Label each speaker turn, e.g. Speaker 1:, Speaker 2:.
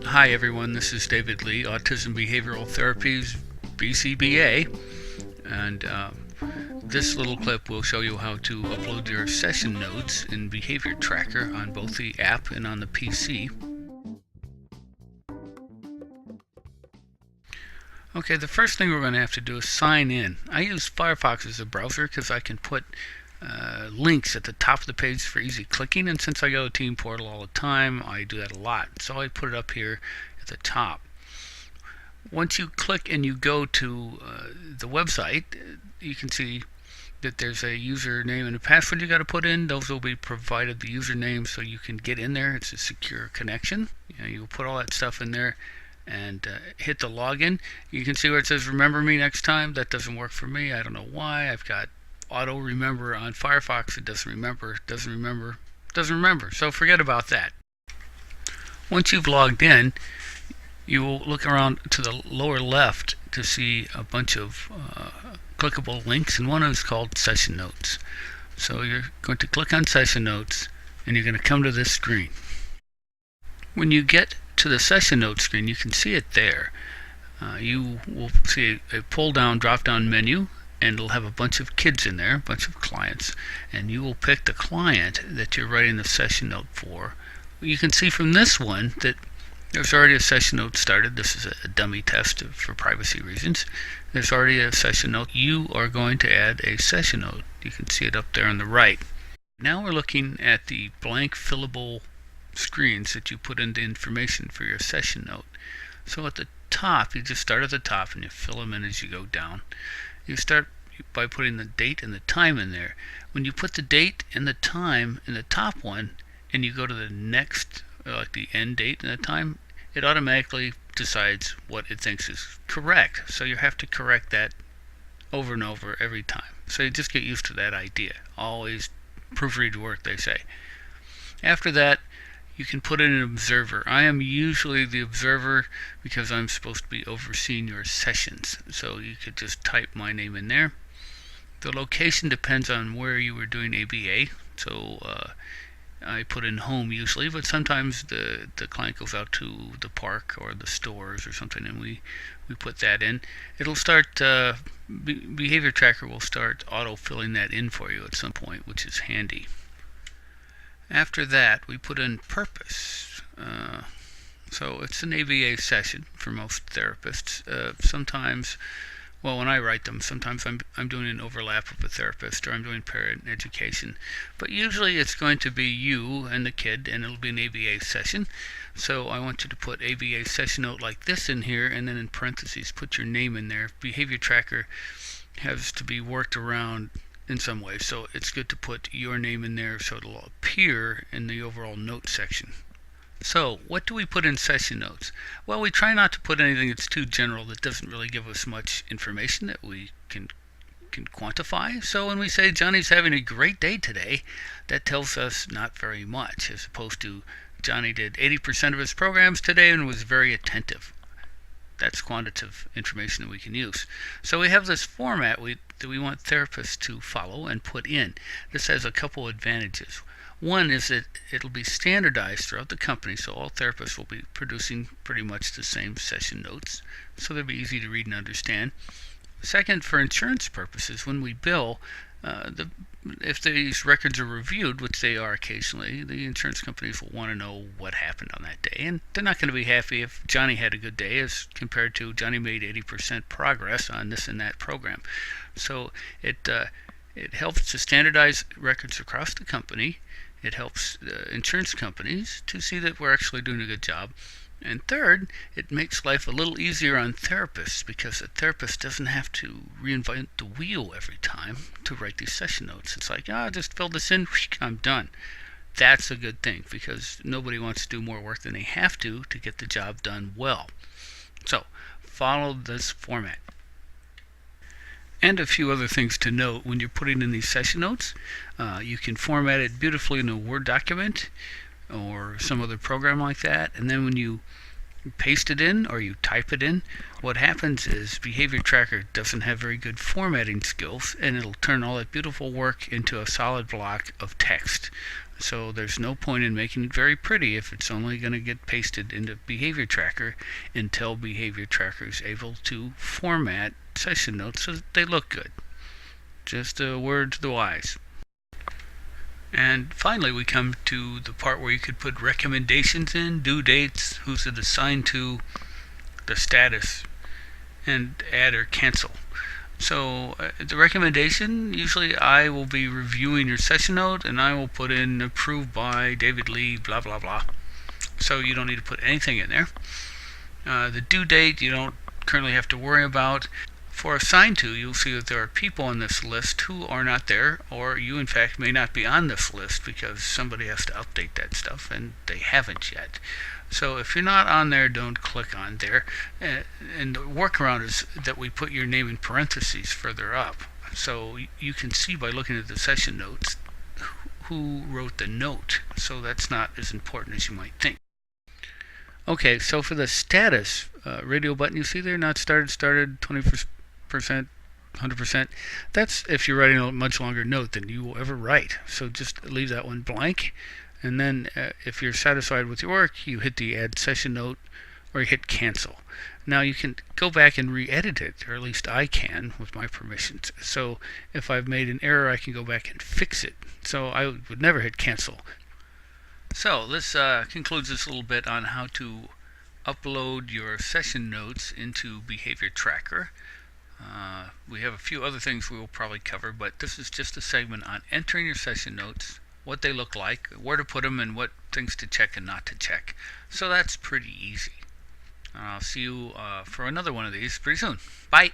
Speaker 1: Hi everyone, this is David Lee, Autism Behavioral Therapies, BCBA, and this little clip will show you how to upload your session notes in Behavior Tracker on both the app and on the PC. Okay, the first thing we're going to have to do is sign in. I use Firefox as a browser because I can put links at the top of the page for easy clicking, and since I go to Team Portal all the time, I do that a lot, so I put it up here at the top. Once you click and you go to the website, you can see that there's a username and a password you got to put in. Those will be provided, the username, so you can get in there. It's a secure connection. You'll put all that stuff in there and hit the login. You can see where it says remember me next time. That doesn't work for me. I don't know why. I've got auto remember on Firefox. It doesn't remember, so forget about that. Once you've logged in, you will look around to the lower left to see a bunch of clickable links, and one is called Session Notes. So you're going to click on Session Notes and you're going to come to this screen. When you get to the Session Notes screen, you can see it there. You will see a pull down drop down menu, and it'll have a bunch of kids in there, a bunch of clients, and you will pick the client that you're writing the session note for. You can see from this one that there's already a session note started. This is a dummy test for privacy reasons. There's already a session note. You are going to add a session note. You can see it up there on the right. Now we're looking at the blank fillable screens that you put in the information for your session note. So at the top, you just start at the top and you fill them in as you go down. You start by putting the date and the time in there. When you put the date and the time in the top one and you go to the next, like the end date and the time, it automatically decides what it thinks is correct. So you have to correct that over and over every time. So you just get used to that idea. Always proofread work, they say. After that, you can put in an observer. I am usually the observer because I'm supposed to be overseeing your sessions. So you could just type my name in there. The location depends on where you were doing ABA. So I put in home usually, but sometimes the client goes out to the park or the stores or something, and we put that in. It'll start, Behavior Tracker will start auto-filling that in for you at some point, which is handy. After that, we put in purpose. So it's an ABA session for most therapists. Sometimes, well, when I write them, sometimes I'm doing an overlap of a therapist, or I'm doing parent education. But usually it's going to be you and the kid, and it'll be an ABA session. So I want you to put ABA session note like this in here, and then in parentheses put your name in there. Behavior Tracker has to be worked around in some way, so it's good to put your name in there so it'll appear in the overall note section. So what do we put in session notes? Well, we try not to put anything that's too general, that doesn't really give us much information that we can quantify. So when we say Johnny's having a great day today, that tells us not very much, as opposed to Johnny did 80% of his programs today and was very attentive. That's quantitative information that we can use. So we have this format that we want therapists to follow and put in. This has a couple advantages. One is that it'll be standardized throughout the company, so all therapists will be producing pretty much the same session notes, so they'll be easy to read and understand. Second, for insurance purposes, when we bill, if these records are reviewed, which they are occasionally, the insurance companies will want to know what happened on that day. And they're not going to be happy if Johnny had a good day as compared to Johnny made 80% progress on this and that program. So it helps to standardize records across the company. It helps insurance companies to see that we're actually doing a good job. And third, it makes life a little easier on therapists because a therapist doesn't have to reinvent the wheel every time to write these session notes. It's like, just fill this in, I'm done. That's a good thing because nobody wants to do more work than they have to get the job done well. So, follow this format. And a few other things to note when you're putting in these session notes. You can format it beautifully in a Word document or some other program like that, and then when you paste it in or you type it in, what happens is Behavior Tracker doesn't have very good formatting skills, and it'll turn all that beautiful work into a solid block of text. So there's no point in making it very pretty if it's only going to get pasted into Behavior Tracker until Behavior Tracker is able to format session notes so that they look good. Just a word to the wise. And finally, we come to the part where you could put recommendations in, due dates, who's it assigned to, the status, and add or cancel. So the recommendation, usually I will be reviewing your session note and I will put in approved by David Lee, blah blah blah. So you don't need to put anything in there. The due date you don't currently have to worry about. For assigned to, you'll see that there are people on this list who are not there, or you in fact may not be on this list because somebody has to update that stuff and they haven't yet. So if you're not on there, don't click on there. And the workaround is that we put your name in parentheses further up. So you can see by looking at the session notes who wrote the note. So that's not as important as you might think. Okay, so for the status radio button, you see there, not started, 20%, 100%. That's if you're writing a much longer note than you will ever write. So just leave that one blank. And then if you're satisfied with your work, you hit the add session note or you hit cancel. Now you can go back and re-edit it, or at least I can with my permissions. So if I've made an error, I can go back and fix it. So I would never hit cancel. So this concludes this little bit on how to upload your session notes into Behavior Tracker. We have a few other things we will probably cover, but this is just a segment on entering your session notes, what they look like, where to put them, and what things to check and not to check. So that's pretty easy. I'll see you for another one of these pretty soon. Bye!